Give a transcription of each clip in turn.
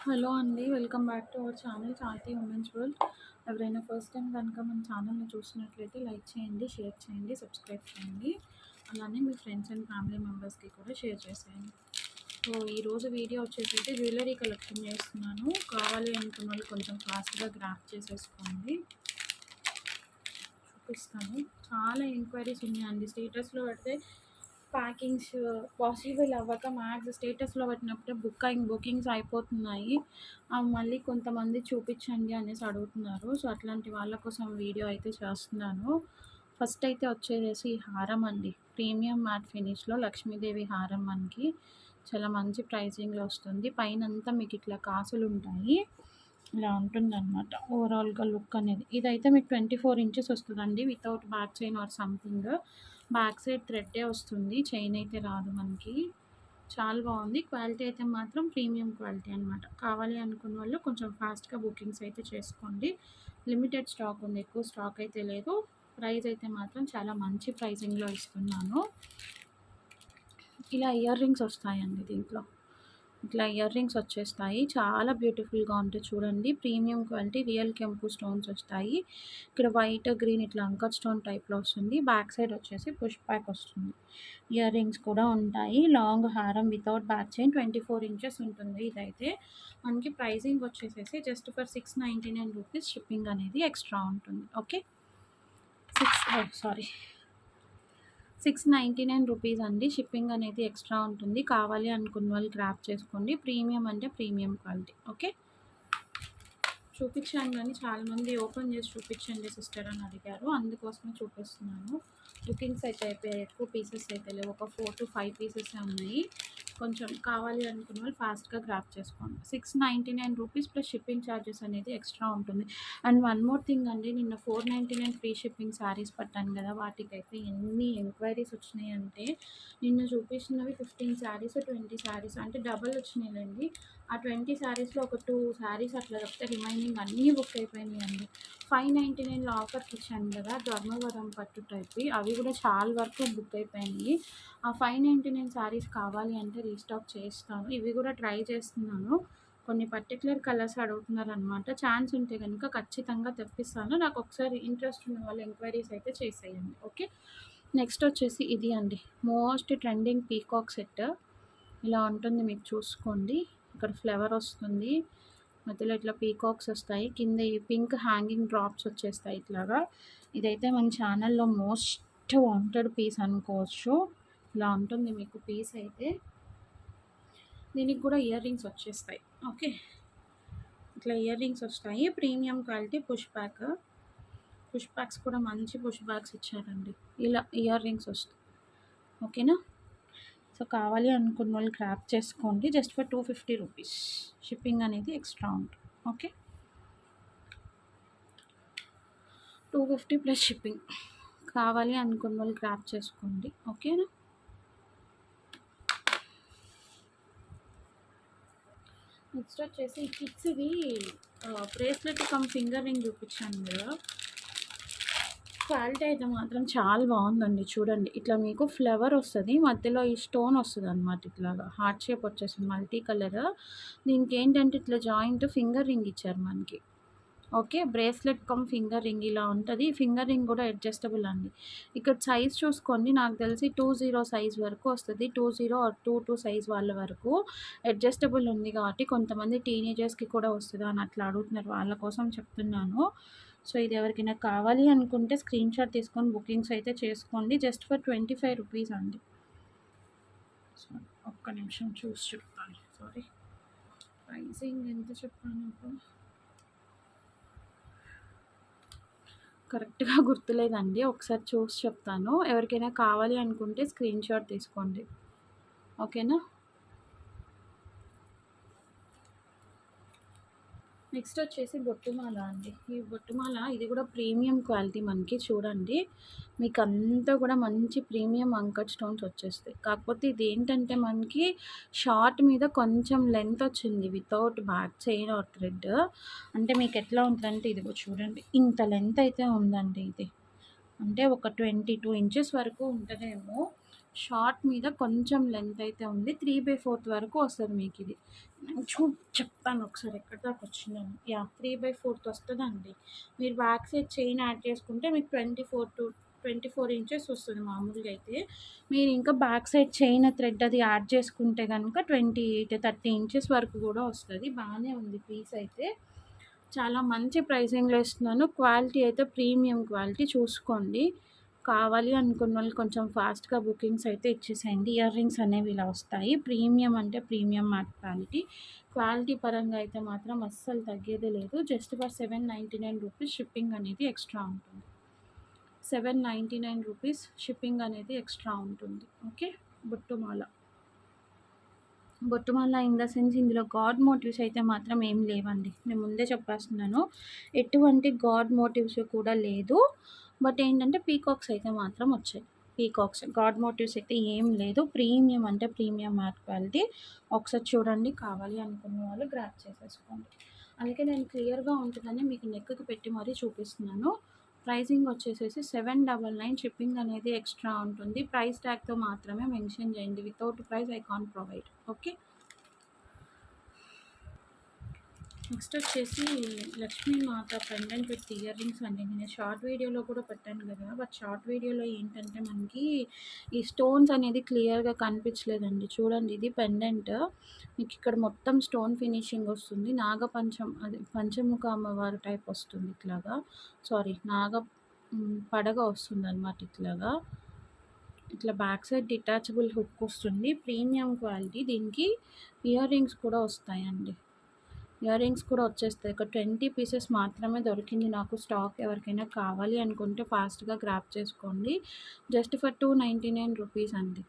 Hello అండి. Welcome back to our channel 'Chayithi women's world'. ఎవరైనా first time కనుక మన ఛానల్‌ని చూసినట్లయితే లైక్ చేయండి, షేర్ చేయండి, సబ్స్క్రైబ్ చేయండి. అలానే మీ ఫ్రెండ్స్ అండ్ ఫ్యామిలీ మెంబర్స్‌కి కూడా షేర్ చేసేయండి. సో, ఈరోజు వీడియో వచ్చేసైతే జ్యువెలరీ కలెక్షన్ చేస్తున్నాను. కావాలి అనుకున్న వాళ్ళు కొంచెం ఫాస్ట్‌గా గ్రాబ్ చేసేసుకోండి. చూపిస్తాను. చాలా ఎంక్వైరీస్ ఉన్నాయండి. స్టేటస్‌లో పెడితే ప్యాకింగ్స్ పాసిబుల్ అవ్వక మ్యాక్స్ స్టేటస్‌లో పెట్టినప్పుడే బుకింగ్స్ అయిపోతున్నాయి. మళ్ళీ కొంతమంది చూపించండి అనేసి అడుగుతున్నారు. సో, అట్లాంటి వాళ్ళ కోసం వీడియో అయితే చేస్తున్నాను. ఫస్ట్ అయితే వచ్చేసేసి ఈ హారం అండి. ప్రీమియం మ్యాట్ ఫినిష్‌లో లక్ష్మీదేవి హారం మనకి చాలా మంచి ప్రైజింగ్‌లో వస్తుంది. పైనంతా మీకు ఇట్లా కాసులుంటాయి. ఇలా ఉంటుందన్నమాట ఓవరాల్‌గా లుక్ అనేది. ఇదైతే మీకు 24 ఇంచెస్ వస్తదండి. Without back chain or something. Back side థ్రెడ్డే వస్తుంది. చైన్ అయితే రాదు మనకి. చాలా బాగుంది. క్వాలిటీ అయితే మాత్రం ప్రీమియం క్వాలిటీ అనమాట. కావాలి అనుకున్న వాళ్ళు కొంచెం ఫాస్ట్‌గా బుకింగ్స్ అయితే చేసుకోండి. లిమిటెడ్ స్టాక్ ఉంది. ఎక్కువ స్టాక్ అయితే లేదు. ప్రైస్ అయితే మాత్రం చాలా మంచి ప్రైజింగ్‌లో ఇస్తున్నాను. ఇలా ఇయర్ రింగ్స్ వస్తాయండి దీంట్లో. ఇట్లా ఇయర్ రింగ్స్ వచ్చేస్తాయి. చాలా బ్యూటిఫుల్‌గా ఉంటాయి చూడండి. ప్రీమియం క్వాలిటీ రియల్ కెంపు స్టోన్స్ వస్తాయి. ఇక్కడ వైట్, గ్రీన్ ఇట్లా అంకర్ స్టోన్ టైప్‌లో వస్తుంది. బ్యాక్ సైడ్ వచ్చేసి పుష్ బ్యాక్ వస్తుంది. ఇయర్ రింగ్స్ కూడా ఉంటాయి. లాంగ్ హారం వితౌట్ బ్యాక్ చైన్ 24 ఇంచెస్ ఉంటుంది. ఇదైతే మనకి ప్రైజింగ్ వచ్చేసేసి జస్ట్ ఫర్ 699 రూపీస్ షిప్పింగ్ అనేది ఎక్స్ట్రా ఉంటుంది. ఓకే. 699 రూపీస్ అండి. షిప్పింగ్ అనేది ఎక్స్ట్రా ఉంటుంది. కావాలి అనుకున్న వాళ్ళు గ్రాబ్ చేసుకోండి. ప్రీమియం అంటే ప్రీమియం క్వాలిటీ. ఓకే. చూపించాను కానీ చాలామంది ఓపెన్ చేసి చూపించండి సిస్టర్ అని అడిగారు. అందుకోసమే చూపిస్తున్నాను. బుకింగ్స్ అయితే అయిపోయాయి. ఎక్కువ పీసెస్ అయితే లేవు. ఒక 4 to 5 పీసెసే ఉన్నాయి. కొంచెం కావాలి అనుకున్న వాళ్ళు ఫాస్ట్‌గా గ్రాబ్ చేసుకోండి. 699 రూపీస్ ప్లస్ షిప్పింగ్ ఛార్జెస్ అనేది ఎక్స్ట్రా ఉంటుంది. అండ్ వన్ మోర్ థింగ్ అండి, నిన్న 499 ఫ్రీ షిప్పింగ్ శారీస్ పట్టాను కదా, వాటికైతే ఎన్ని ఎంక్వైరీస్ వచ్చినాయంటే, నిన్న చూపించినవి 15 శారీస్ 20 శారీస్ అంటే డబల్ వచ్చినాయిలేండి. ఆ 20 శారీస్‌లో ఒక 2 శారీస్ అట్లా తప్పితే రిమైనింగ్ అన్నీ బుక్ అయిపోయినాయండి. 599లో ఆఫర్కి ఇచ్చాను కదా ధర్మవరం పట్టు టైప్‌వి, అవి కూడా చాలా వరకు బుక్ అయిపోయినాయి. ఆ 599 శారీస్ కావాలి అంటే రీస్టాక్ చేస్తాను. ఇవి కూడా ట్రై చేస్తున్నాను. కొన్ని పర్టిక్యులర్ కలర్స్ అడుగుతున్నారనమాట. ఛాన్స్ ఉంటే కనుక ఖచ్చితంగా తెప్పిస్తాను. నాకు ఒకసారి ఇంట్రెస్ట్ ఉన్న వాళ్ళు ఎంక్వైరీస్ అయితే చేసేయండి. ఓకే. నెక్స్ట్ వచ్చేసి ఇది అండి. Most trending peacock set. ఇలా ఉంటుంది, మీకు చూసుకోండి. ఇక్కడ ఫ్లవర్ వస్తుంది. మధ్యలో ఇట్లా పీకాక్స్ వస్తాయి. కింద ఈ పింక్ హ్యాంగింగ్ డ్రాప్స్ వచ్చేస్తాయి ఇట్లాగా. ఇదైతే మన ఛానల్లో మోస్ట్ వాంటెడ్ పీస్ అనుకోవచ్చు. ఇలా ఉంటుంది మీకు పీస్ అయితే. దీనికి కూడా ఇయర్ రింగ్స్ వచ్చేస్తాయి. ఓకే. ఇట్లా ఇయర్ రింగ్స్ వస్తాయి. ప్రీమియం క్వాలిటీ పుష్ బ్యాక్స్ కూడా మంచి పుష్ బ్యాక్స్ ఇచ్చారండి. ఇలా ఇయర్ రింగ్స్ వస్తాయి. ఓకేనా. సో, కావాలి అనుకున్న వాళ్ళు గ్రాబ్ చేసుకోండి. జస్ట్ ఫర్ 250 రూపీస్ షిప్పింగ్ అనేది ఎక్స్ట్రా ఉంటుంది. ఓకే. 250 plus shipping. కావాలి అనుకున్న వాళ్ళు గ్రాబ్ చేసుకోండి. ఓకేనా. నెక్స్ట్ వచ్చేసి కిడ్స్‌వి బ్రేస్లెట్ కమ్ ఫింగర్ రింగ్ చూపించాను కదా, క్వాలిటీ అయితే మాత్రం చాలా బాగుందండి. చూడండి, ఇట్లా మీకు ఫ్లవర్ వస్తుంది, మధ్యలో ఈ స్టోన్ వస్తుంది అనమాట. ఇట్లాగా హార్ట్ షేప్ వచ్చేసింది, మల్టీ కలర్. దీనికి ఏంటంటే ఇట్లా జాయింట్ ఫింగర్ రింగ్ ఇచ్చారు మనకి. Okay. Bracelet come finger ring ఇలా ఉంటుంది. ఫింగర్ రింగ్ కూడా అడ్జస్టబుల్ అండి. ఇక్కడ సైజ్ చూసుకోండి. నాకు తెలిసి 20 సైజ్ వరకు వస్తుంది. 20 ఆర్ 22 సైజ్ వాళ్ళ వరకు అడ్జస్టబుల్ ఉంది కాబట్టి కొంతమంది టీనేజర్స్కి కూడా వస్తుందా అని అట్లా అడుగుతున్నారు. వాళ్ళ కోసం చెప్తున్నాను. సో, ఇది ఎవరికైనా కావాలి అనుకుంటే స్క్రీన్ షాట్ తీసుకొని బుకింగ్స్ అయితే చేసుకోండి. జస్ట్ ఫర్ 25 రూపీస్ అండి. సో, ఒక్క నిమిషం చూసి చెప్తాను. సారీ, ప్రైసింగ్ ఎంత చెప్పాను ఇప్పుడు కరెక్ట్‌గా గుర్తులేదండి. ఒకసారి చూసి చెప్తాను. ఎవరికైనా కావాలి అనుకుంటే స్క్రీన్ షాట్ తీసుకోండి. ఓకేనా. నెక్స్ట్ వచ్చేసి బొట్టుమాల అండి. ఈ బొట్టుమాల ఇది కూడా ప్రీమియం క్వాలిటీ మనకి. చూడండి, మీకు అంతా కూడా మంచి ప్రీమియం అంకట్ స్టోన్స్ వచ్చేస్తాయి. కాకపోతే ఇది ఏంటంటే మనకి షార్ట్ మీద కొంచెం లెంత్ వచ్చింది without back chain are thread. అంటే మీకు ఎట్లా ఉంటుందంటే ఇదిగో చూడండి, ఇంత లెంత్ అయితే ఉందండి ఇది. అంటే ఒక 22 ఇంచెస్ వరకు ఉంటుందేమో. షార్ట్ మీద కొంచెం లెంత్ అయితే ఉంది. 3/4 వరకు వస్తది మీకిది. నేను చెప్తాను ఒకసారి ఎక్కడి దాకా వచ్చిందని. యాహ్! 3/4 వస్తదండి. మీరు బ్యాక్ సైడ్ చైన్ యాడ్ చేసుకుంటే మీకు 24 ఇంచెస్ వస్తది మామూలుగా అయితే. మీరు ఇంకా బ్యాక్ సైడ్ చైన్ థ్రెడ్ అది యాడ్ చేసుకుంటే గనుక 28, 30 ఇంచెస్ వరకు కూడా వస్తది. బానే ఉంది పీస్ అయితే. చాలా మంచి ప్రైసింగ్‌లో ఇస్తున్నాను. క్వాలిటీ అయితే ప్రీమియం క్వాలిటీ చూసుకోండి. కావాలి అనుకున్నోళ్ళు కొంచెం ఫాస్ట్‌గా బుకింగ్స్ అయితే ఇచ్చేసేయండి. ఇయర్ రింగ్స్ అనేవి ఇలా వస్తాయి. ప్రీమియం అంటే ప్రీమియం మ్యాట్ క్వాలిటీ. క్వాలిటీ పరంగా అయితే మాత్రం అస్సలు తగ్గేదే లేదు. జస్ట్ ఫర్ 799 రూపీస్ షిప్పింగ్ అనేది ఎక్స్ట్రా ఉంటుంది. 799 రూపీస్ షిప్పింగ్ అనేది ఎక్స్ట్రా ఉంటుంది. ఓకే. బొట్టుమాల. బొట్టుమాల ఇన్ ద సెన్స్ ఇందులో గాడ్ మోటివ్స్ అయితే మాత్రం ఏం లేవండి. నేను ముందే చెప్పేస్తున్నాను. ఎటువంటి గాడ్ మోటివ్స్ కూడా లేదు. బట్ ఏంటంటే పీకాక్స్ అయితే మాత్రం వచ్చాయి. పీకాక్స్ గాడ్ మోటివ్స్ అయితే ఏం లేదు. ప్రీమియం అంటే ప్రీమియం మ్యాట్ క్వాలిటీ. ఒకసారి చూడండి. కావాలి అనుకున్న వాళ్ళు గ్రాబ్ చేసేసుకోండి. అలాగే నేను క్లియర్‌గా ఉంటుందని మీకు నెక్‌కి పెట్టి మరీ చూపిస్తున్నాను. ప్రైసింగ్ వచ్చేసేసి 799 షిప్పింగ్ అనేది ఎక్స్ట్రా ఉంటుంది. ప్రైస్ ట్యాగ్‌తో మాత్రమే మెన్షన్ చేయండి. Without price I can't provide. Okay. Next వచ్చేసి లక్ష్మీమాత పెండెంట్ విత్ ఇయర్ రింగ్స్ అండి. నేను షార్ట్ వీడియోలో కూడా పెట్టాను కదా! బట్ షార్ట్ వీడియోలో ఏంటంటే మనకి ఈ స్టోన్స్ అనేది క్లియర్‌గా కనిపించలేదండి. చూడండి ఇది పెండెంట్. మీకు ఇక్కడ మొత్తం స్టోన్ ఫినిషింగ్ వస్తుంది. అదే పంచముఖ అమ్మవారు టైప్ వస్తుంది ఇట్లాగా. సారీ పడగ వస్తుందనమాట ఇట్లాగా. ఇట్లా బ్యాక్ సైడ్ డిటాచబుల్ హుక్ వస్తుంది. Premium quality. దీనికి ఇయర్ రింగ్స్ కూడా వస్తాయండి. ఇయర్ రింగ్స్ కూడా వచ్చేస్తాయి. ఒక 20 పీసెస్ మాత్రమే దొరికింది నాకు స్టాక్. ఎవరికైనా కావాలి అనుకుంటే ఫాస్ట్‌గా గ్రాబ్ చేసుకోండి. జస్ట్ ఫర్ 299 రూపీస్ అండి.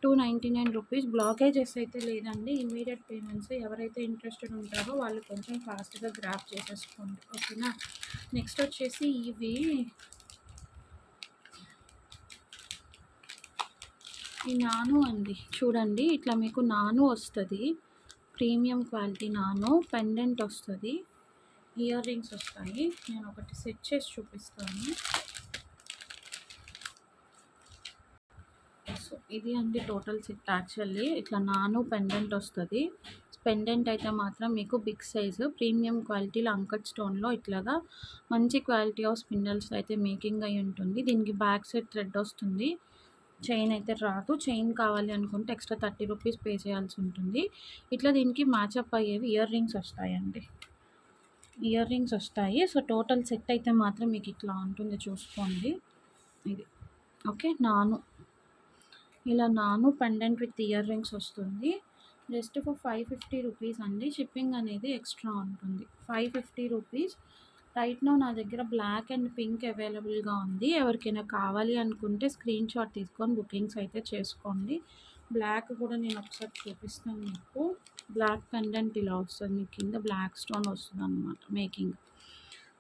299 రూపీస్. బ్లాకేజెస్ అయితే లేదండి. Immediate payments. ఎవరైతే ఇంట్రెస్టెడ్ ఉంటారో వాళ్ళు కొంచెం ఫాస్ట్‌గా గ్రాబ్ చేసేసుకోండి. ఓకేనా. నెక్స్ట్ వచ్చేసి ఈ నాను అండి. చూడండి ఇట్లా మీకు నాను వస్తది. ప్రీమియం క్వాలిటీ నాను పెండెంట్ వస్తది. ఇయర్ రింగ్స్ వస్తాయి. నేను ఒకటి సెట్ చేసి చూపిస్తాను. సో ఇది అండి టోటల్ సెట్. యాక్చువల్లీ ఇట్లా నాను పెండెంట్ వస్తది. పెండెంట్ అయితే మాత్రం మీకు బిగ్ సైజు ప్రీమియం క్వాలిటీలో అంకట్ స్టోన్‌లో ఇట్లాగా మంచి క్వాలిటీ ఆఫ్ స్పిన్నల్స్ అయితే మేకింగ్ అయ్యి ఉంటుంది. దీనికి బ్యాక్ సైడ్ థ్రెడ్ వస్తుంది. చైన్ అయితే రాదు. చైన్ కావాలి అనుకుంటే ఎక్స్ట్రా 30 రూపీస్ పే చేయాల్సి ఉంటుంది. ఇట్లా దీనికి మ్యాచప్ అయ్యేవి ఇయర్ రింగ్స్ వస్తాయండి. ఇయర్ రింగ్స్ వస్తాయి. సో టోటల్ సెట్ అయితే మాత్రం మీకు ఇట్లా ఉంటుంది చూసుకోండి. ఇది ఓకే. ఇలా నాను పెండెంట్ విత్ ఇయర్ రింగ్స్ వస్తుంది. జస్ట్ ఫర్ 550 రూపీస్ అండి. షిప్పింగ్ అనేది ఎక్స్ట్రా ఉంటుంది. 550 రూపీస్. రైట్ నౌ నా దగ్గర బ్లాక్ అండ్ పింక్ అవైలబుల్గా ఉంది. ఎవరికైనా కావాలి అనుకుంటే స్క్రీన్ షాట్ తీసుకొని బుకింగ్స్ అయితే చేసుకోండి. బ్లాక్ కూడా నేను ఒకసారి చూపిస్తాను మీకు. బ్లాక్ పెండెంట్ ఇలా వస్తుంది. మీకు కింద బ్లాక్ స్టోన్ వస్తుంది అనమాట మేకింగ్.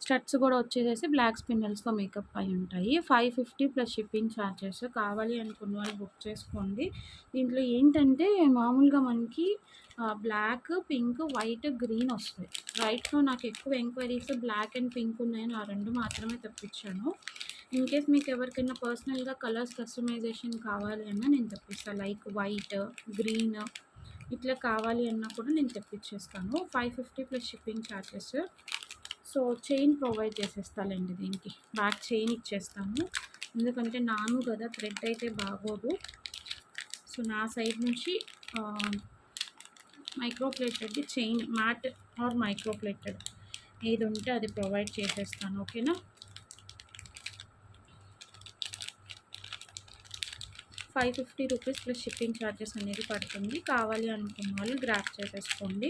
స్టడ్స్ కూడా వచ్చేసేసి బ్లాక్ స్పిన్నల్స్తో మేకప్ అయి ఉంటాయి. 550 ప్లస్ షిప్పింగ్ ఛార్జెస్. కావాలి అనుకున్న వాళ్ళు బుక్ చేసుకోండి. దీంట్లో ఏంటంటే మామూలుగా మనకి బ్లాక్, పింక్, వైట్, గ్రీన్ వస్తాయి. రైట్‌లో నాకు ఎక్కువ ఎంక్వైరీస్ బ్లాక్ అండ్ పింక్ ఉన్నాయని ఆ 2 మాత్రమే తెప్పించాను. ఇన్ కేస్ మీకు ఎవరికైనా పర్సనల్‌గా కలర్స్ కస్టమైజేషన్ కావాలి అన్నా నేను తెప్పిస్తాను. లైక్ వైట్, గ్రీన్ ఇట్లా కావాలి అన్నా కూడా నేను తెప్పించేస్తాను. 550 plus shipping charges. So chain provide చేసేస్తానండి దీనికి. బ్యాక్ చైన్ ఇచ్చేస్తాను. ఎందుకంటే నాను కదా థ్రెడ్ అయితే బాగోదు. సో నా సైడ్ నుంచి micro plated chain mat or micro plated ఏది ఉంటే అది ప్రొవైడ్ చేసేస్తాను. ఓకేనా. 550 రూపీస్ ప్లస్ షిప్పింగ్ ఛార్జెస్ అనేది పడుతుంది. కావాలి అనుకున్న వాళ్ళు గ్రాబ్ చేసేసుకోండి.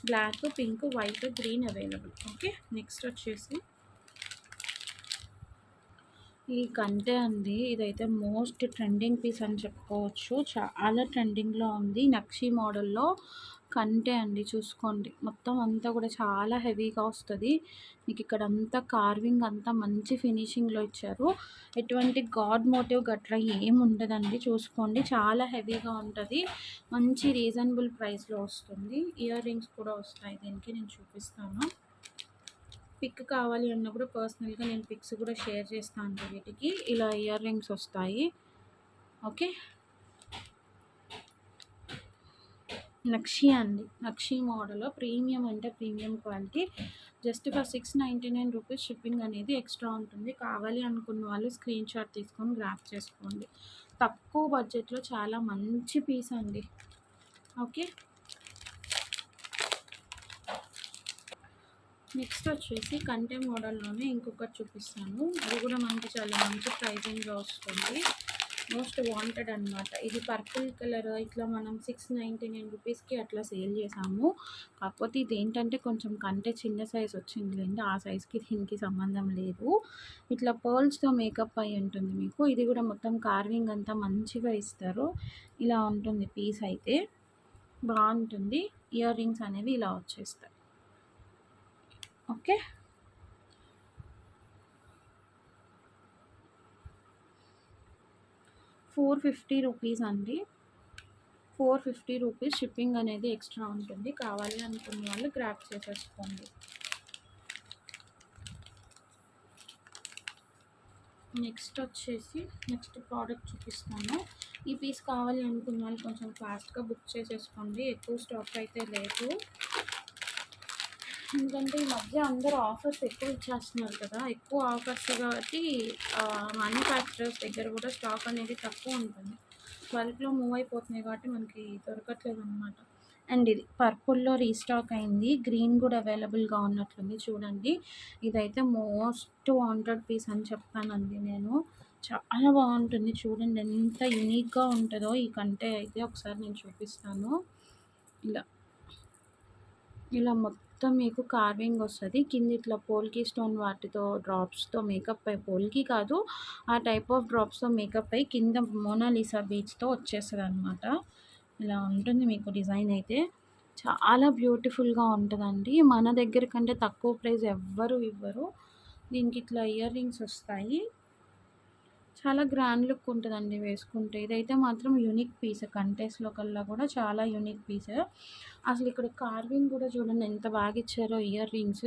Black, pink, white, green available. Okay. Next వచ్చేసి ఈ కంటే అండి ఇదైతే మోస్ట్ ట్రెండింగ్ పీస్ అని చెప్పుకోవచ్చు. చాలా ట్రెండింగ్‌లో ఉంది. నక్షి మోడల్‌లో కంటే అండి. చూసుకోండి. మొత్తం అంతా కూడా చాలా హెవీగా వస్తది. మీకు ఇక్కడ అంతా కార్వింగ్ అంతా మంచి ఫినిషింగ్‌లో ఇచ్చారు. ఎటువంటి గాడ్ మోటివ్ గట్రా ఏమి ఉండదండి. చూసుకోండి. చాలా హెవీగా ఉంటది. మంచి రీజనబుల్ ప్రైస్‌లో వస్తుంది. ఇయర్ రింగ్స్ కూడా వస్తాయి దీనికి. నేను చూపిస్తాను. పిక్ కావాలి అన్నప్పుడు పర్సనల్‌గా నేను పిక్స్ కూడా షేర్ చేస్తాను వీటికి. ఇలా ఇయర్ రింగ్స్ వస్తాయి. ఓకే. నక్షి అండి. నక్షి మోడల్ ప్రీమియం అంటే premium quality. Just for 699 rupees shipping అనేది ఎక్స్ట్రా ఉంటుంది. కావాలి అనుకున్న వాళ్ళు స్క్రీన్ షాట్ తీసుకొని గ్రాప్ చేసుకోండి. తక్కువ బడ్జెట్‌లో చాలా మంచి పీస్ అండి. ఓకే. నెక్స్ట్ వచ్చేసి కంటె మోడల్‌లోనే ఇంకొకటి చూపిస్తాను. అది కూడా మనకి చాలా మంచి ప్రైజింగ్‌లో వస్తుంది. మోస్ట్ వాంటెడ్ అనమాట. ఇది పర్పుల్ కలర్ ఇట్లా మనం 699 రూపీస్‌కి అట్లా సేల్ చేసాము. కాకపోతే ఇదేంటంటే కొంచెం కంటే చిన్న సైజ్ వచ్చిందిలేండి. ఆ సైజ్‌కి దీనికి సంబంధం లేదు. ఇట్లా పర్ల్స్‌తో మేకప్ అయి ఉంటుంది మీకు. ఇది కూడా మొత్తం కార్వింగ్ అంతా మంచిగా ఇస్తారు. ఇలా ఉంటుంది పీస్ అయితే. బాగుంటుంది. ఇయర్ రింగ్స్ అనేవి ఇలా వచ్చేస్తాయి. ఓకే. 450 రూపీస్ అండి. 450 రూపీస్ షిప్పింగ్ అనేది ఎక్స్ట్రా ఉంటుంది. కావాలి అనుకున్న వాళ్ళు గ్రాప్ చేసేసుకోండి. నెక్స్ట్ వచ్చేసి నెక్స్ట్ ప్రోడక్ట్ చూపిస్తాను. ఈ పీస్ కావాలి అనుకున్న వాళ్ళు కొంచెం ఫాస్ట్గా బుక్ చేసేసుకోండి. ఎక్కువ స్టాక్ అయితే లేదు. ఎందుకంటే ఈ మధ్య అందరూ ఆఫర్స్ ఎక్కువ ఇచ్చేస్తున్నారు కదా. ఎక్కువ ఆఫర్స్ కాబట్టి మ్యానుఫ్యాక్చరర్స్ దగ్గర కూడా స్టాక్ అనేది తక్కువ ఉంటుంది. బల్క్లో మూవ్ అయిపోతున్నాయి కాబట్టి మనకి దొరకట్లేదు అనమాట. అండ్ ఇది పర్పుల్లో రీస్టాక్ అయింది. గ్రీన్ కూడా అవైలబుల్గా ఉన్నట్లుంది చూడండి. ఇదైతే మోస్ట్ వాంటెడ్ పీస్ అని చెప్తానండి నేను. చాలా బాగుంటుంది చూడండి ఎంత యూనిక్గా ఉంటుందో ఈ కంటే అయితే. ఒకసారి నేను చూపిస్తాను. ఇలా ఇలా మొత్తం మీకు కార్వింగ్ వస్తుంది. కింద ఇట్లా పోల్కి స్టోన్ వాటితో డ్రాప్స్తో మేకప్ అయ్యి, పోల్కి కాదు ఆ టైప్ ఆఫ్ డ్రాప్స్తో మేకప్ అయ్యి కింద మోనాలిసా బీచ్తో వచ్చేస్తుంది అనమాట. ఇలా ఉంటుంది మీకు డిజైన్ అయితే. చాలా బ్యూటిఫుల్గా ఉంటుందండి. మన దగ్గర కంటే తక్కువ ప్రైస్ ఎవ్వరు ఇవ్వరు. దీనికి ఇట్లా ఇయర్ రింగ్స్ వస్తాయి. చాలా గ్రాండ్ లుక్ ఉంటుందండి వేసుకుంటే. ఇదైతే మాత్రం యూనిక్ పీస్. కంటెస్లో కల్లా కూడా చాలా యూనిక్ పీస్. అసలు ఇక్కడ కార్వింగ్ కూడా చూడండి ఎంత బాగా ఇచ్చారో. ఇయర్ రింగ్స్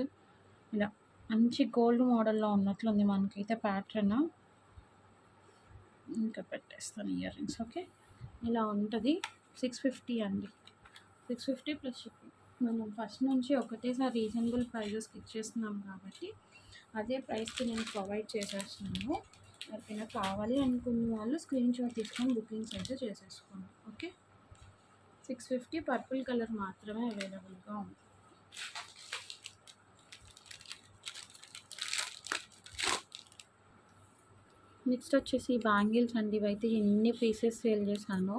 ఇలా మంచి గోల్డ్ మోడల్లో ఉన్నట్లుంది మనకైతే ప్యాటర్న్. ఇంకా పెట్టేస్తాను ఇయర్ రింగ్స్. ఓకే. ఇలా ఉంటుంది. 650 అండి. 650 ప్లస్ షిప్పింగ్. మనం ఫస్ట్ నుంచి ఒకటేసారి రీజనబుల్ ప్రైజెస్కి ఇచ్చేస్తున్నాం కాబట్టి అదే ప్రైస్కి నేను ప్రొవైడ్ చేసేస్తున్నాను. ఎవరికైనా కావాలి అనుకున్న వాళ్ళు స్క్రీన్ షాట్ తీసుకొని బుకింగ్స్ అయితే చేసేసుకోండి. ఓకే. 650 పర్పుల్ కలర్ మాత్రమే అవైలబుల్గా ఉంది. నెక్స్ట్ వచ్చేసి బ్యాంగిల్స్ అండి. ఇవైతే ఎన్ని పీసెస్ సేల్ చేశానో.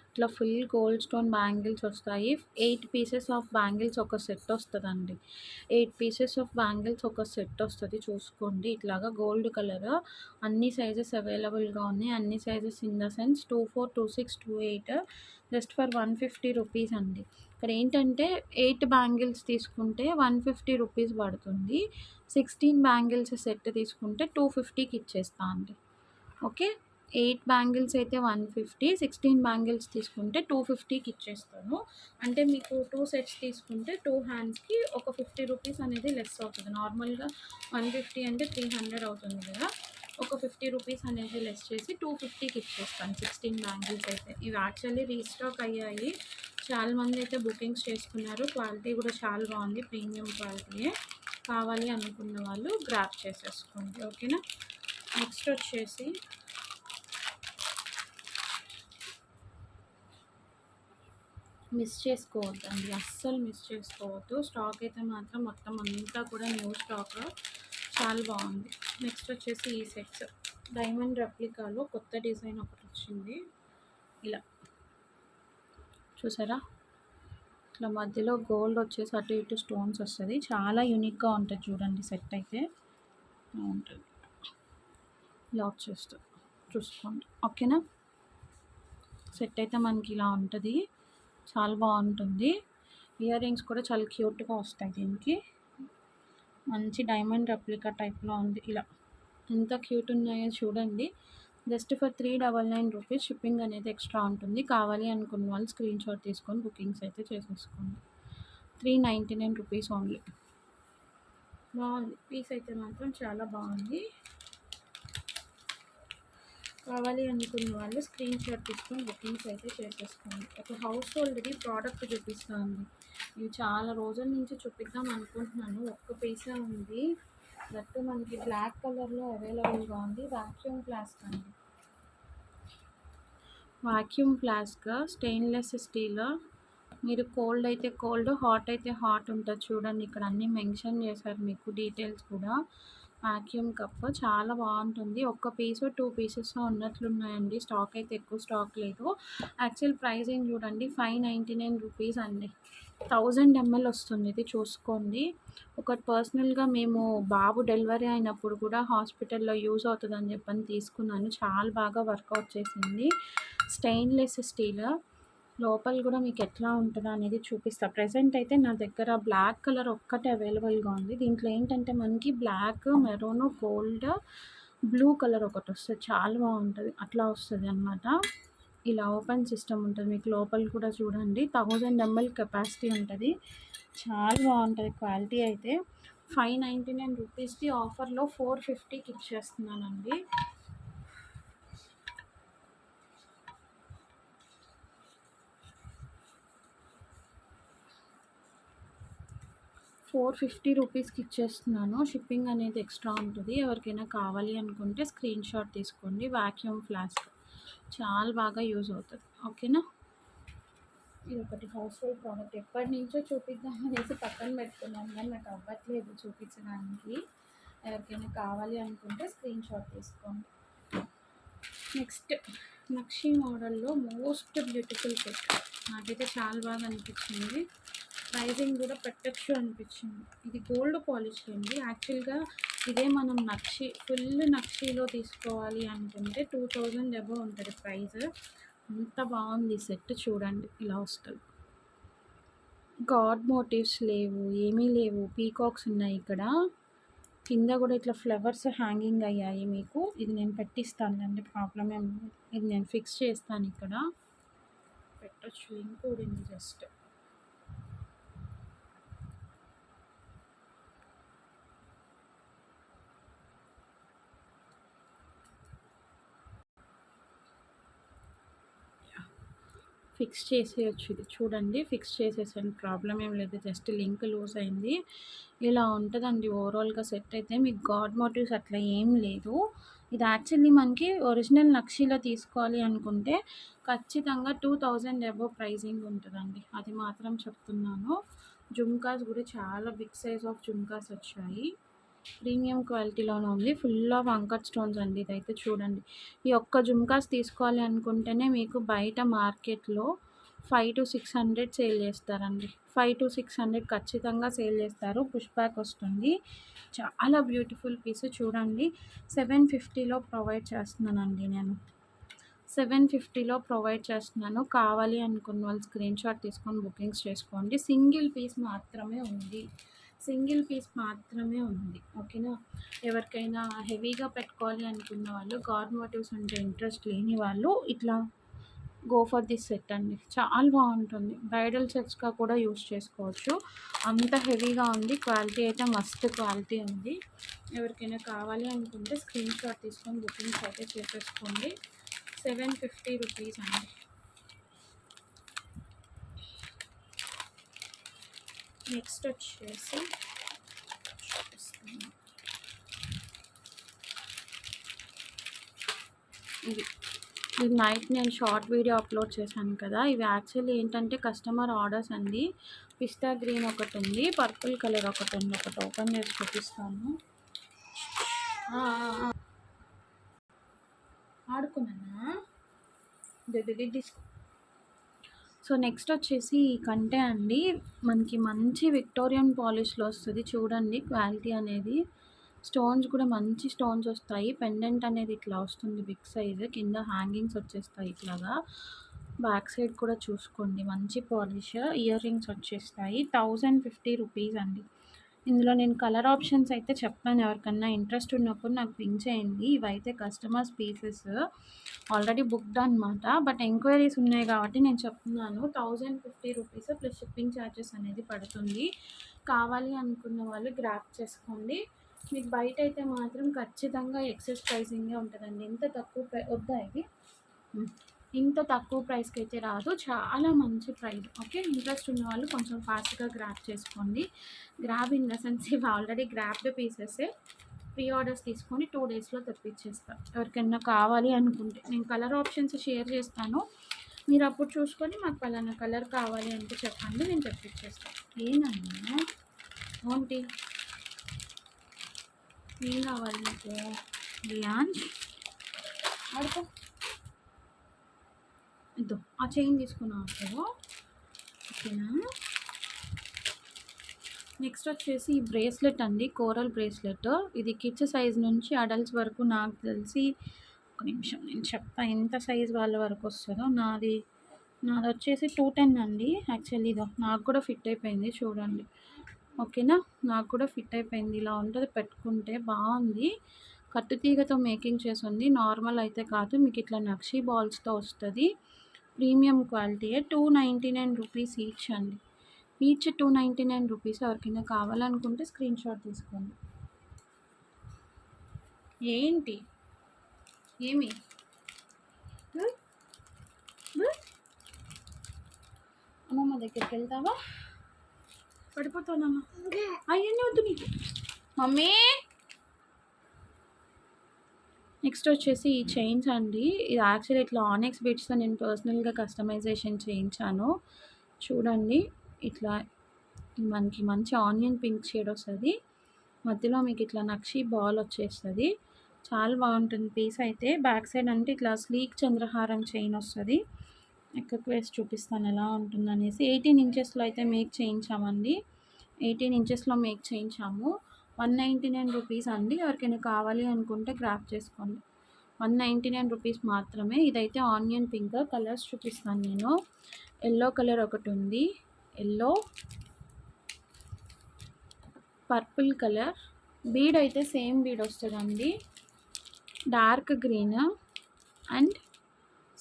ఇట్లా ఫుల్ గోల్డ్ స్టోన్ బ్యాంగిల్స్ వస్తాయి. 8 పీసెస్ ఆఫ్ బ్యాంగిల్స్ ఒక సెట్ వస్తుందండి. 8 పీసెస్ ఆఫ్ బ్యాంగిల్స్ ఒక సెట్ వస్తుంది. చూసుకోండి ఇట్లాగా గోల్డ్ కలర్. అన్ని సైజెస్ అవైలబుల్గా ఉన్నాయి. అన్ని sizes in the sense 24, 26, 28 just for 150 rupees అండి. ఇక్కడ ఏంటంటే 8 బ్యాంగిల్స్ తీసుకుంటే 150 రూపీస్ పడుతుంది. 16 బ్యాంగిల్స్ సెట్ తీసుకుంటే 250కి ఇచ్చేస్తా అండి. ఓకే. 8 బ్యాంగిల్స్ అయితే 150, 16 బ్యాంగిల్స్ తీసుకుంటే 250కి ఇచ్చేస్తాను. అంటే మీకు 2 సెట్స్ తీసుకుంటే 2 హ్యాండ్స్కి ఒక 50 రూపీస్ అనేది లెస్ అవుతుంది. నార్మల్గా 150 అంటే 300 అవుతుంది కదా. ఒక 50 రూపీస్ అనేది లెస్ చేసి 250కి ఇచ్చేస్తాను 16 బ్యాంగిల్స్ అయితే. ఇవి యాక్చువల్లీ రీస్టాక్ అయ్యాయి. చాలామంది అయితే బుకింగ్స్ చేసుకున్నారు. క్వాలిటీ కూడా చాలా బాగుంది. ప్రీమియం క్వాలిటీయే. కావాలి అనుకున్న వాళ్ళు గ్రాప్ చేసేసుకోండి. ఓకేనా. నెక్స్ట్ వచ్చేసి మిస్ చేసుకోవద్దండి. అస్సలు మిస్ చేసుకోవద్దు. స్టాక్ అయితే మాత్రం మొత్తం అంతా కూడా న్యూ స్టాక్. చాలా బాగుంది. నెక్స్ట్ వచ్చేసి ఈ సెట్స్ డైమండ్ రెప్లికాలో కొత్త డిజైన్ ఒకటి వచ్చింది. ఇలా చూసారా. ఇట్లా మధ్యలో గోల్డ్ వచ్చేసి అటు ఇటు స్టోన్స్ వస్తుంది. చాలా యూనిక్గా ఉంటుంది చూడండి. సెట్ అయితే ఉంటుంది. ఇలా వచ్చేస్తూ చూసుకోండి. ఓకేనా. సెట్ అయితే మనకి ఇలా ఉంటుంది. చాలా బాగుంటుంది. ఇయర్ రింగ్స్ కూడా చాలా క్యూట్గా వస్తాయి దీనికి. మంచి డైమండ్ రెప్లికా టైప్లో ఉంది. ఇలా ఎంత క్యూట్ ఉన్నాయో చూడండి. జస్ట్ ఫర్ 399 రూపీస్ షిప్పింగ్ అనేది ఎక్స్ట్రా ఉంటుంది. కావాలి అనుకున్న వాళ్ళు స్క్రీన్ షాట్ తీసుకొని బుకింగ్స్ అయితే చేసేసుకోండి. 399 రూపీస్ ఓన్లీ. బాగుంది పీస్ అయితే మాత్రం చాలా బాగుంది. కావాలి అనుకున్న వాళ్ళు స్క్రీన్ షాట్ తీసుకొని బుకింగ్స్ అయితే చేసేసుకోండి. ఒక హౌస్ హోల్డ్‌ది ప్రోడక్ట్ చూపిస్తా అండి. ఇవి చాలా రోజుల నుంచి చూపిద్దాం అనుకుంటున్నాను. ఒక్క పీసే ఉంది. దట్టు మనకి బ్లాక్ కలర్‌లో అవైలబుల్‌గా ఉంది. Vacuum flask stainless steel. మీరు కోల్డ్ అయితే కోల్డ్, హాట్ అయితే హాట్ ఉంటది చూడండి. ఇక్కడ అన్నీ మెన్షన్ చేశారు మీకు డీటెయిల్స్ కూడా. వాక్యూమ్ కప్ చాలా బాగుంటుంది. ఒక్క పీసో 2 పీసెస్ ఉన్నట్లున్నాయండి. స్టాక్ అయితే ఎక్కువ స్టాక్ లేదు. యాక్చువల్ ప్రైజింగ్ చూడండి 599 రూపీస్ అండి. 1000 ml వస్తుంది. ఇది చూసుకోండి. ఒకటి పర్సనల్‌గా మేము బాబు డెలివరీ అయినప్పుడు కూడా హాస్పిటల్‌లో యూజ్ అవుతుందని చెప్పని తీసుకున్నాను. చాలా బాగా వర్కౌట్ చేసింది. Stainless steel. లోపల కూడా మీకు ఎట్లా ఉంటదో అనేది చూపిస్తా. ప్రెజెంట్ అయితే నా దగ్గర బ్లాక్ కలర్ ఒక్కటే అవైలబుల్‌గా ఉంది. దీంట్లో ఏంటంటే మనకి black, maroon, gold, blue colour ఒకటొస్తది. చాలా బాగుంటది. అట్లా వస్తదనమాట. ఇలా ఓపెన్ సిస్టమ్ ఉంటది. మీకు లోపల కూడా చూడండి 1000 ml కెపాసిటీ ఉంటది. చాలా బాగుంటది క్వాలిటీ అయితే. 599 రూపీస్‌ది ఆఫర్‌లో 450కి ఇచ్చేస్తున్నానండి. 450 రూపీస్‌కి ఇచ్చేస్తున్నాను. షిప్పింగ్ అనేది ఎక్స్ట్రా ఉంటుంది. ఎవరికైనా కావాలి అనుకుంటే స్క్రీన్ షాట్ తీసుకోండి. వాక్యూమ్ ఫ్లాస్క్ చాలా బాగా యూజ్ అవుతుంది. ఓకేనా. ఇది ఒకటి హౌస్ హోల్డ్ ప్రోడక్ట్. ఎప్పటి నుంచో చూపిద్దాం అనేసి పక్కన పెట్టుకున్నాను కానీ నాకు అవ్వట్లేదు చూపించడానికి. ఎవరికైనా కావాలి అనుకుంటే స్క్రీన్ షాట్ తీసుకోండి. నెక్స్ట్ నక్షి మోడల్లో మోస్ట్ బ్యూటిఫుల్ సెట్. నాకైతే చాలా బాగా అనిపించింది. ప్రైజింగ్ కూడా పెట్టచ్చు అనిపించింది. ఇది గోల్డ్ పాలిష్ అండి. యాక్చువల్గా ఇదే మనం ఫుల్ నక్షీలో తీసుకోవాలి అనుకుంటే 2000 అబోవ్ ఉంటుంది ప్రైస్. అంత బాగుంది సెట్. చూడండి ఇలా వస్తుంది. గాడ్ మోటివ్స్ లేవు, ఏమీ లేవు. పీకాక్స్ ఉన్నాయి ఇక్కడ. కింద కూడా ఇట్లా ఫ్లవర్స్ హ్యాంగింగ్ అయ్యాయి మీకు. ఇది నేను పెట్టిస్తానులేండి, ప్రాబ్లం ఏం లేదు. ఇది నేను ఫిక్స్ చేస్తాను ఇక్కడ. పెట్టచ్చు, లింక్ కూడా ఉంది జస్ట్. ఫిక్స్ చేసేయచ్చు. ఇది చూడండి, ఫిక్స్ చేసేసాను, ప్రాబ్లం ఏం లేదు. జస్ట్ లింక్ లూజ్ అయింది. ఇలా ఉంటుందండి ఓవరాల్గా సెట్ అయితే. మీకు గాడ్ మోటివ్స్ అట్లా ఏం లేదు. ఇది యాక్చువల్లీ మనకి ఒరిజినల్ నక్షీలో తీసుకోవాలి అనుకుంటే ఖచ్చితంగా 2000 అబోవ్ ప్రైజింగ్ ఉంటుందండి. అది మాత్రం చెప్తున్నాను. జుమ్కాస్ కూడా చాలా బిగ్ సైజ్ ఆఫ్ జుమ్కాస్ వచ్చాయి. ప్రీమియం క్వాలిటీలోనే ఉంది. ఫుల్ ఆఫ్ అంకట్ స్టోన్స్ అండి. ఇదైతే చూడండి. ఈ ఒక్క జుమ్కాస్ తీసుకోవాలి అనుకుంటేనే మీకు బయట మార్కెట్లో 500-600 సేల్ చేస్తారండి. 500-600 ఖచ్చితంగా సేల్ చేస్తారు. పుష్ బ్యాక్ వస్తుంది. చాలా బ్యూటిఫుల్ పీస్. చూడండి 750లో ప్రొవైడ్ చేస్తున్నానండి నేను. 750లో ప్రొవైడ్ చేస్తున్నాను. కావాలి అనుకున్న వాళ్ళు స్క్రీన్ షాట్ తీసుకొని బుకింగ్స్ చేసుకోండి. సింగిల్ పీస్ మాత్రమే ఉంది. ఓకేనా. ఎవరికైనా హెవీగా పెట్టుకోవాలి అనుకున్న వాళ్ళు, గాడ్ మోటివ్స్ అంటే ఇంట్రెస్ట్ లేని వాళ్ళు ఇట్లా గో ఫర్ దిస్ సెట్ అండి. చాలా బాగుంటుంది. బ్రైడల్ సెట్స్గా కూడా యూస్ చేసుకోవచ్చు. అంత హెవీగా ఉంది. క్వాలిటీ అయితే మస్తు క్వాలిటీ ఉంది. ఎవరికైనా కావాలి అనుకుంటే స్క్రీన్ షాట్ తీసుకొని బుకింగ్స్ అయితే చేసేసుకోండి. 750 రూపీస్ అండి. నెక్స్ట్ వచ్చేసి ఇది నైట్ నేను షార్ట్ వీడియో అప్లోడ్ చేశాను కదా. ఇవి యాక్చువల్లీ ఏంటంటే కస్టమర్ ఆర్డర్స్ అండి. పిస్తా గ్రీన్ ఒకటి ఉంది, పర్పుల్ కలర్ ఒకటి ఉంది. ఒకటి ఓపెన్ చేసి చూపిస్తాను. ఆడుకున్నానా తీసుకో. సో నెక్స్ట్ వచ్చేసి ఈ కంటే అండి మనకి మంచి విక్టోరియన్ పాలిష్లో వస్తుంది. చూడండి క్వాలిటీ అనేది. స్టోన్స్ కూడా మంచి స్టోన్స్ వస్తాయి. పెండెంట్ అనేది ఇట్లా వస్తుంది బిగ్ సైజ్. కింద హ్యాంగింగ్స్ వచ్చేస్తాయి ఇట్లాగా. బ్యాక్ సైడ్ కూడా చూసుకోండి మంచి పాలిష్. ఇయర్ రింగ్స్ వచ్చేస్తాయి. 1050 రూపీస్ అండి. ఇందులో నేను కలర్ ఆప్షన్స్ అయితే చెప్పాను. ఎవరికన్నా ఇంట్రెస్ట్ ఉన్నప్పుడు నాకు పింక్ చేయండి. ఇవైతే కస్టమర్స్ పీసెస్ ఆల్రెడీ బుక్డ్ అనమాట. బట్ ఎంక్వైరీస్ ఉన్నాయి కాబట్టి నేను చెప్తున్నాను. 1050 రూపీస్ ప్లస్ షిప్పింగ్ ఛార్జెస్ అనేది పడుతుంది. కావాలి అనుకున్న వాళ్ళు గ్రాప్ చేసుకోండి. మీకు బయట అయితే మాత్రం ఖచ్చితంగా ఎక్సెస్ ప్రైసింగే ఉంటుందండి. ఇంత తక్కువ వద్దా ఇది? ఇంత తక్కువ ప్రైస్కి అయితే రాదు. చాలా మంచి ప్రైస్. ఓకే, ఇంట్రెస్ట్ ఉన్న వాళ్ళు కొంచెం ఫాస్ట్గా గ్రాప్ చేసుకోండి. గ్రాబ్ ఇన్ ద సెన్స్ ఇవి ఆల్రెడీ గ్రాప్డ్ పీసెసే. ప్రీ ఆర్డర్స్ తీసుకొని 2 డేస్లో తెప్పించేస్తాను. ఎవరికైనా కావాలి అనుకుంటే నేను కలర్ ఆప్షన్స్ షేర్ చేస్తాను. మీరు అప్పుడు చూసుకొని మాకు పలానా కలర్ కావాలి అంటే చెప్పండి, నేను తెప్పించేస్తాను. ఏనన్నా ఏంటి ఏం కావాలి మీకు? రియాన్స్ అడుకో ఇద్దో ఆ చైన్ తీసుకున్నాం కదా. ఓకేనా, నెక్స్ట్ వచ్చేసి ఈ బ్రేస్లెట్ అండి, కోరల్ బ్రేస్లెట్. ఇది కిడ్స్ సైజ్ నుంచి అడల్ట్స్ వరకు నాకు తెలిసి, ఒక నిమిషం నేను చెప్తా ఎంత సైజ్ వాళ్ళ వరకు వస్తుందో. నాది వచ్చేసి 210 అండి. యాక్చువల్లీ ఇదో నాకు కూడా ఫిట్ అయిపోయింది చూడండి. ఓకేనా, నాకు కూడా ఫిట్ అయిపోయింది. ఇలా ఉంటుంది, పెట్టుకుంటే బాగుంది. కట్టుతీగతో మేకింగ్ చేసి ఉంది, నార్మల్ అయితే కాదు. మీకు ఇట్లా నక్షీ బాల్స్తో వస్తుంది. ప్రీమియం క్వాలిటీయే. 299 రూపీస్ ఈచ్ అండి. Each 299 rupees. ఎవరికైనా కావాలనుకుంటే స్క్రీన్ షాట్ తీసుకోండి. ఏంటి ఏమి అమ్మమ్మ దగ్గరికి వెళ్తావా? పడిపోతానమ్మా. అయ్యన్నీ వద్దు నీకు మమ్మీ. నెక్స్ట్ వచ్చేసి ఈ చైన్స్ అండి. ఇది యాక్చువల్లీ ఇట్లా ఆనెక్స్ బీట్స్తో నేను పర్సనల్గా కస్టమైజేషన్ చేయించాను. చూడండి, ఇట్లా మనకి మంచి ఆనియన్ పింక్ షేడ్ వస్తుంది. మధ్యలో మీకు ఇట్లా నక్షి బాల్ వచ్చేస్తుంది. చాలా బాగుంటుంది పీస్ అయితే. బ్యాక్ సైడ్ అంటే ఇట్లా స్లీక్ చంద్రహారం చైన్ వస్తుంది. ఎక్కడికి వేసి చూపిస్తాను ఎలా ఉంటుందనేసి. 18 ఇంచెస్లో అయితే మేక్ చేయించామండి. 18 ఇంచెస్లో మేక్ చేయించాము. 199 రూపీస్ అండి. ఎవరికైనా కావాలి అనుకుంటే గ్రాప్ చేసుకోండి. 199 రూపీస్ మాత్రమే. ఇదైతే ఆనియన్ పింక్. కలర్స్ చూపిస్తాను నేను. ఎల్లో కలర్ ఒకటి ఉంది, ఎల్లో, పర్పుల్ కలర్. బీడ్ అయితే సేమ్ బీడ్ వస్తుందండి. Dark green and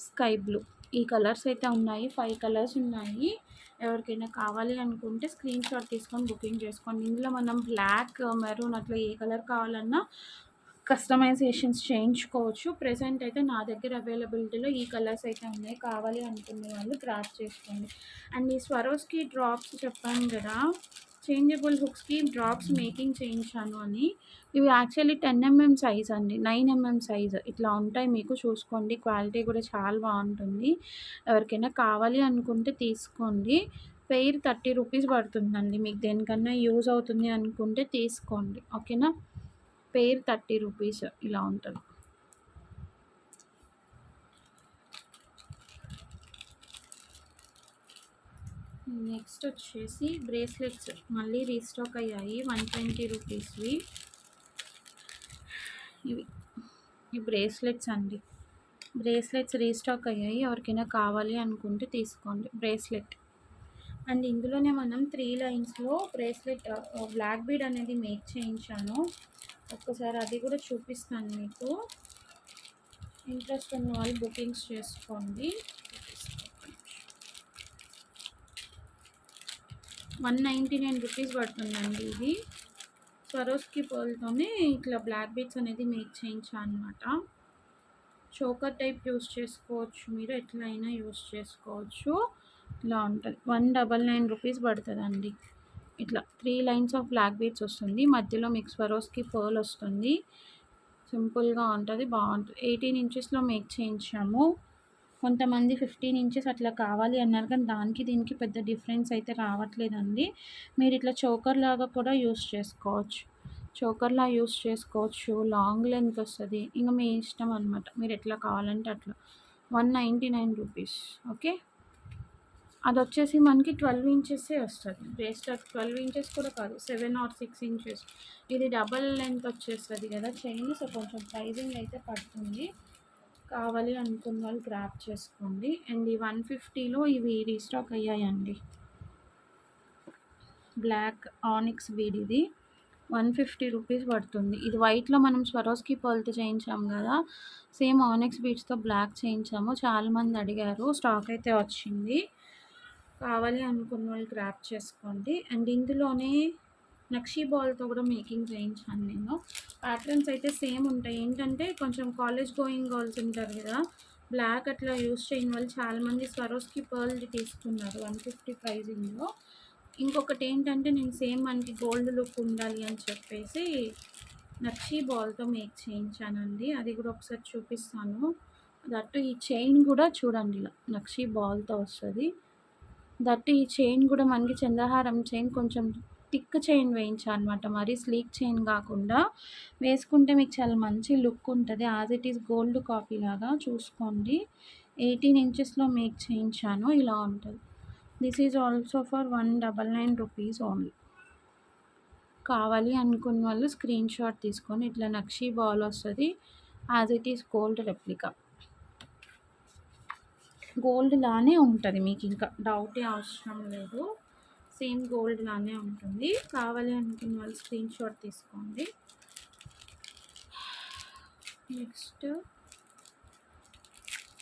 sky blue. ఈ కలర్స్ అయితే ఉన్నాయి. 5 కలర్స్ ఉన్నాయి. ఎవరికైనా కావాలి అనుకుంటే స్క్రీన్ షాట్ తీసుకొని బుకింగ్ చేసుకోండి. ఇందులో మనం బ్లాక్, మెరూన్ అట్లా ఏ కలర్ కావాలన్నా కస్టమైజేషన్స్ చేయించుకోవచ్చు. ప్రెసెంట్ అయితే నా దగ్గర అవైలబిలిటీలో ఈ కలర్స్ అయితే ఉన్నాయి. కావాలి అనుకునే వాళ్ళు గ్రాప్ చేసుకోండి. అండ్ ఈ స్వరోస్కి డ్రాప్స్ చెప్పాను కదా, చేంజబుల్ హుక్స్కి డ్రాప్స్ మేకింగ్ చేయించాను అని. ఇవి యాక్చువల్లీ 10 mm సైజ్ అండి, 9 mm సైజ్ ఇట్లా ఉంటాయి. మీకు చూసుకోండి, క్వాలిటీ కూడా చాలా బాగుంటుంది. ఎవరికైనా కావాలి అనుకుంటే తీసుకోండి. పెయిర్ 30 రూపీస్ పడుతుందండి. మీకు దేనికన్నా యూజ్ అవుతుంది అనుకుంటే తీసుకోండి. ఓకేనా, పెయిర్ 30 రూపీస్ ఇలా ఉంటుంది. నెక్స్ట్ వచ్చేసి బ్రేస్లెట్స్ మళ్ళీ రీస్టాక్ అయ్యాయి. 120 రూపీస్వి ఇవి. ఈ బ్రేస్లెట్స్ అండి, బ్రేస్లెట్స్ రీస్టాక్ అయ్యాయి. ఎవరికైనా కావాలి అనుకుంటే తీసుకోండి. బ్రేస్లెట్ అండ్ ఇందులోనే మనం 3 లైన్స్లో బ్రేస్లెట్ బ్లాక్ బీడ్ అనేది మేక్ చేయించాను. ఒక్కసారి అది కూడా చూపిస్తాను మీకు. ఇంట్రెస్ట్ ఉన్న వాళ్ళు బుకింగ్స్ చేసుకోండి. 199 రూపీస్ పడుతుందండి ఇది. స్వరోస్కి పర్ల్తోనే ఇట్లా బ్లాక్ బీడ్స్ అనేది మేక్ చేయించాను అనమాట. చోకర్ టైప్ యూస్ చేసుకోవచ్చు, మీరు ఎట్లయినా యూస్ చేసుకోవచ్చు. ఇలా ఉంటుంది. 199 రూపీస్ పడుతుందండి. ఇట్లా 3 లైన్స్ ఆఫ్ బ్లాక్ బీడ్స్ వస్తుంది. మధ్యలో మీకు స్వరోస్కి పర్ల్ వస్తుంది. సింపుల్గా ఉంటుంది, బాగుంటుంది. 18 ఇంచెస్లో మేక్ చేయించాము. కొంతమంది 15 ఇంచెస్ అట్లా కావాలి అన్నారు, కానీ దానికి దీనికి పెద్ద డిఫరెన్స్ అయితే రావట్లేదండి. మీరు ఇట్లా చోకర్ లాగా కూడా యూస్ చేసుకోవచ్చు. చోకర్లా యూస్ చేసుకోవచ్చు. లాంగ్ లెంత్ వస్తుంది. ఇంకా మీ ఇష్టం అనమాట, మీరు ఎట్లా కావాలంటే అట్లా. 199 రూపీస్. ఓకే, అది వచ్చేసి మనకి 12 ఇంచెసే వస్తుంది. బ్రేస్లెట్ 12 ఇంచెస్ కూడా కాదు, 7 or 6 ఇంచెస్. ఇది డబల్ లెంత్ వచ్చేస్తుంది కదా చైన్. సో కొంచెం ప్రైజింగ్ అయితే పడుతుంది. కావాలి అనుకున్న వాళ్ళు గ్రాప్ చేసుకోండి. అండ్ ఈ 150లో ఇవి రీస్టాక్ అయ్యాయండి. బ్లాక్ ఆనిక్స్ బీడ్ ఇది 150 రూపీస్ పడుతుంది. ఇది వైట్లో మనం స్వరోస్కి పర్ల్తో చేయించాము కదా, సేమ్ ఆనిక్స్ బీడ్స్తో బ్లాక్ చేయించాము. చాలామంది అడిగారు, స్టాక్ అయితే వచ్చింది. కావాలి అనుకున్న వాళ్ళు గ్రాప్ చేసుకోండి. అండ్ ఇందులోనే నక్షీ బాల్తో కూడా మేకింగ్ చేయించాను నేను. ప్యాటర్న్స్ అయితే సేమ్ ఉంటాయి. ఏంటంటే కొంచెం కాలేజ్ గోయింగ్ గర్ల్స్ ఉంటారు కదా, బ్లాక్ అట్లా యూస్ చేయని వాళ్ళు చాలామంది స్వరోస్కి పర్ల్ది తీసుకున్నారు 150 ప్రైజింగ్లో. ఇంకొకటి ఏంటంటే నేను సేమ్ మనకి గోల్డ్ లుక్ ఉండాలి అని చెప్పేసి నక్షీ బాల్తో మేక్ చేయించానండి. అది కూడా ఒకసారి చూపిస్తాను. దట్టు ఈ చైన్ కూడా చూడండి, ఇలా నక్షీ బాల్తో వస్తుంది. దట్టు ఈ చైన్ కూడా మనకి చంద్రహారం చైన్ కొంచెం థిక్ చైన్ వేయించాను అనమాట. మరీ స్లీక్ చైన్ కాకుండా వేసుకుంటే మీకు చాలా మంచి లుక్ ఉంటుంది. As it is gold copy లాగా చూసుకోండి. 18 ఇంచెస్లో మేక్ చేయించాను. ఇలా ఉంటుంది. This is also for 199 rupees only. కావాలి అనుకున్న వాళ్ళు స్క్రీన్ షాట్ తీసుకొని ఇట్లా నక్షీ బాల్ వస్తుంది. As it is gold replica, gold లానే ఉంటుంది. మీకు ఇంకా డౌటే అవసరం లేదు, సేమ్ గోల్డ్ లానే ఉంటుంది. కావాలి అనుకున్న వాళ్ళు స్క్రీన్ షాట్ తీసుకోండి. నెక్స్ట్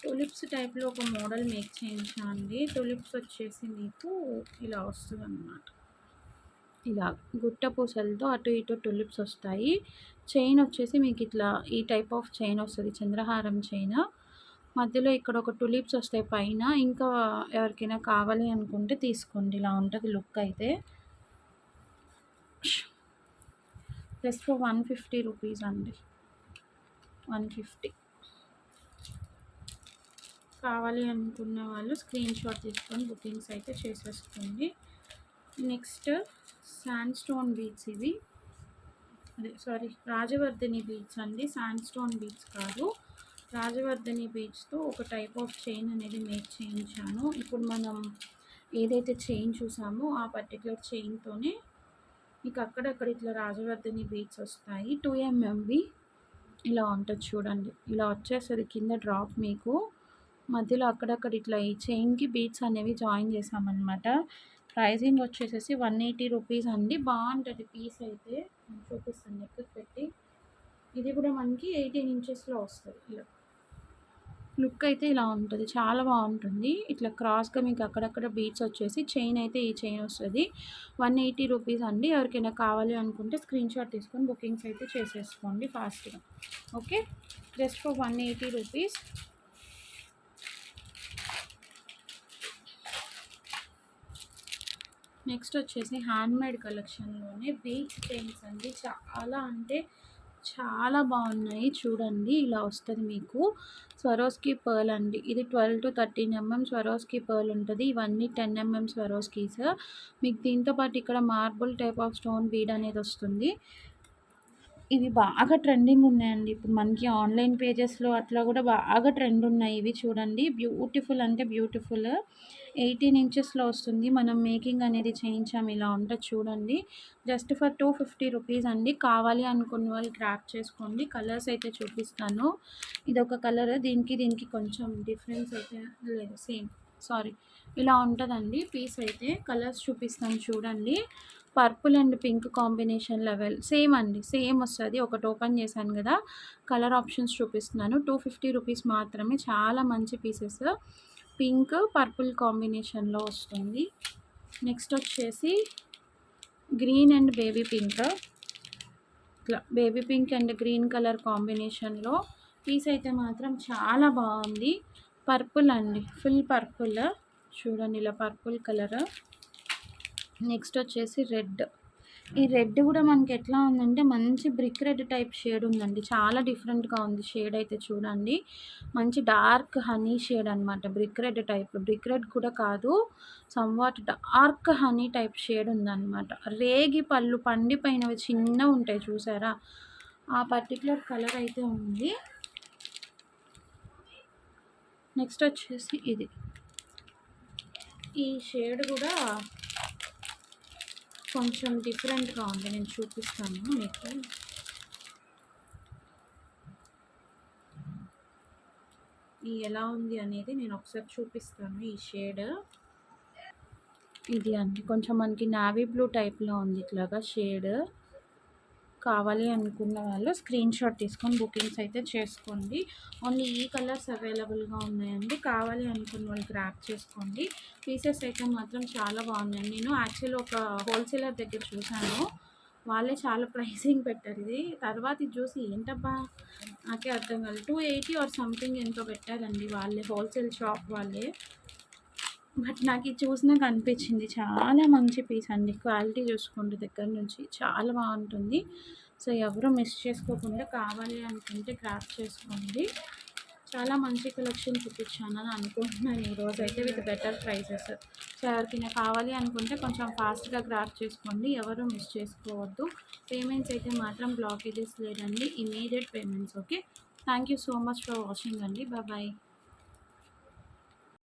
టులిప్స్ టైప్లో ఒక మోడల్ మేక్ చేయించండి. టులిప్స్ వచ్చేసి మీకు ఇలా వస్తుంది అన్నమాట. ఇలా గుట్ట పూసలతో అటు ఇటు టులిప్స్ వస్తాయి. చైన్ వచ్చేసి మీకు ఇట్లా ఈ టైప్ ఆఫ్ చైన్ వస్తుంది, చంద్రహారం చైన్. మధ్యలో ఇక్కడ ఒక టులిప్స్ వస్తాయి పైన. ఇంకా ఎవరికైనా కావాలి అనుకుంటే తీసుకోండి. ఇలా ఉంటుంది లుక్ అయితే. జస్ట్ ఫర్ 150 రూపీస్ అండి, 150. కావాలి అనుకున్న వాళ్ళు స్క్రీన్ షాట్ తీసుకొని బుకింగ్స్ అయితే చేసేసుకోండి. నెక్స్ట్ శాండ్ స్టోన్ బీడ్స్, ఇవి రాజవర్ధని బీడ్స్ అండి. శాండ్ స్టోన్ బీడ్స్ కాదు, రాజవర్ధని బీడ్స్తో ఒక టైప్ ఆఫ్ చైన్ అనేది మేక్ చేయించాను. ఇప్పుడు మనం ఏదైతే చైన్ చూసామో ఆ పర్టికులర్ చైన్తోనే మీకు అక్కడక్కడ ఇట్లా రాజవర్ధని బీడ్స్ వస్తాయి. 2mm ఇలా ఉంటుంది చూడండి. ఇలా వచ్చేస్తుంది కింద డ్రాప్. మీకు మధ్యలో అక్కడక్కడ ఇట్లా ఈ చైన్కి బీడ్స్ అనేవి జాయిన్ చేసామన్నమాట. ప్రైజింగ్ వచ్చేసేసి 180 రూపీస్ అండి. బాగుంటుంది పీస్ అయితే. నేను చూపిస్తాను నెక్ పెట్టి. ఇది కూడా మనకి 18 ఇంచెస్లో వస్తుంది. ఇలా లుక్ అయితే ఇలా ఉంటుంది, చాలా బాగుంటుంది. ఇట్లా క్రాస్గా మీకు అక్కడక్కడ బీడ్స్ వచ్చేసి చైన్ అయితే ఈ చైన్ వస్తుంది. 180 రూపీస్ అండి. ఎవరికైనా కావాలి అనుకుంటే స్క్రీన్ షాట్ తీసుకొని బుకింగ్స్ అయితే చేసేసుకోండి ఫాస్ట్గా. Okay, just for 180 rupees. Next వచ్చేసి హ్యాండ్మేడ్ కలెక్షన్లోనే బీడ్స్ చైన్స్ అండి. చాలా అంటే చాలా బాగున్నాయి చూడండి. ఇలా వస్తుంది మీకు స్వరోస్కి పర్ల్ అండి. ఇది 12 to 13 mm స్వరోస్కి పర్ల్ ఉంటుంది. ఇవన్నీ 10 mm స్వరోస్కీస్. మీకు దీంతో పాటు ఇక్కడ marble type of stone bead అనేది వస్తుంది. ఇవి బాగా ట్రెండింగ్ ఉన్నాయండి ఇప్పుడు మనకి ఆన్లైన్ పేజెస్లో అట్లా కూడా బాగా ట్రెండ్ ఉన్నాయి. ఇవి చూడండి, బ్యూటిఫుల్ అంటే బ్యూటిఫుల్. 18 ఇంచెస్లో వస్తుంది. మనం మేకింగ్ అనేది చేయించాము. ఇలా ఉంటుంది చూడండి. జస్ట్ ఫర్ 250 రూపీస్ అండి. కావాలి అనుకున్న వాళ్ళు గ్రాప్ చేసుకోండి. కలర్స్ అయితే చూపిస్తాను. ఇది ఒక కలర్, దీనికి కొంచెం డిఫరెన్స్ అయితే లేదు, సేమ్. ఇలా ఉంటుందండి పీస్ అయితే. కలర్స్ చూపిస్తాను చూడండి. Purple and pink combination level same అండి, సేమ్ వస్తుంది. ఒకటి ఓపెన్ చేశాను కదా, కలర్ ఆప్షన్స్ చూపిస్తున్నాను. 250 రూపీస్ మాత్రమే. చాలా మంచి పీసెస్. పింక్ పర్పుల్ కాంబినేషన్లో వస్తుంది. నెక్స్ట్ వచ్చేసి గ్రీన్ అండ్ బేబీ పింక్. ఇట్లా baby pink and green colour కాంబినేషన్లో పీస్ అయితే మాత్రం చాలా బాగుంది. పర్పుల్ అండి, ఫుల్ పర్పుల్ చూడండి, ఇలా పర్పుల్ కలర్. నెక్స్ట్ వచ్చేసి రెడ్. ఈ రెడ్ కూడా మనకి ఎట్లా ఉందంటే మంచి బ్రిక్ రెడ్ టైప్ షేడ్ ఉందండి. చాలా డిఫరెంట్గా ఉంది షేడ్ అయితే చూడండి. మంచి డార్క్ హనీ షేడ్ అనమాట. Brick red type, brick red కూడా కాదు, somewhat dark honey type shade ఉందన్నమాట. రేగి పళ్ళు పండిపోయినవి చిన్నగా ఉంటాయి చూసారా, ఆ పర్టికులర్ కలర్ అయితే ఉంది. నెక్స్ట్ వచ్చేసి ఇది, ఈ షేడ్ కూడా కొంచెం డిఫరెంట్గా ఉంది. నేను చూపిస్తాను మీకు. ఈ ఎలా ఉంది అనేది నేను ఒకసారి చూపిస్తాను. ఈ షేడ్ ఇది అండి, కొంచెం మనకి నావీ బ్లూ టైప్లో ఉంది ఇట్లాగా షేడ్. కావాలి అనుకున్న వాళ్ళు స్క్రీన్ షాట్ తీసుకొని బుకింగ్స్ అయితే చేసుకోండి. ఓన్లీ ఈ కలర్స్ అవైలబుల్గా ఉన్నాయండి. కావాలి అనుకున్న వాళ్ళు గ్రాప్ చేసుకోండి. పీసెస్ అయితే మాత్రం చాలా బాగున్నాయండి. నేను యాక్చువల్లీ ఒక హోల్సేలర్ దగ్గర చూశాను, వాళ్ళే చాలా ప్రైసింగ్ పెట్టారు ఇది. తర్వాత ఇది చూసి ఏంటబ్బా! నాకే అర్థం కాలేదు. 280 ఆర్ సంథింగ్ ఎంతో పెట్టారండి వాళ్ళే, హోల్‌సేల్ షాప్ వాళ్ళే. బట్ నాకు ఇది చూసినాక అనిపించింది చాలా మంచి పీస్ అండి. క్వాలిటీ చూసుకోండి దగ్గర నుంచి చాలా బాగుంటుంది. సో ఎవరు మిస్ చేసుకోకుండా కావాలి అనుకుంటే గ్రాబ్ చేసుకోండి. చాలా మంచి కలెక్షన్ చూపించానని అనుకుంటున్నాను ఈరోజైతే విత్ బెటర్ ప్రైసెస్. సో ఎవరికైనా కావాలి అనుకుంటే కొంచెం ఫాస్ట్గా గ్రాబ్ చేసుకోండి, ఎవరు మిస్ చేసుకోవద్దు. పేమెంట్స్ అయితే మాత్రం బ్లాకేజెస్ లేదండి, immediate payments. Okay, thank you so much for watching అండి. బాయ్.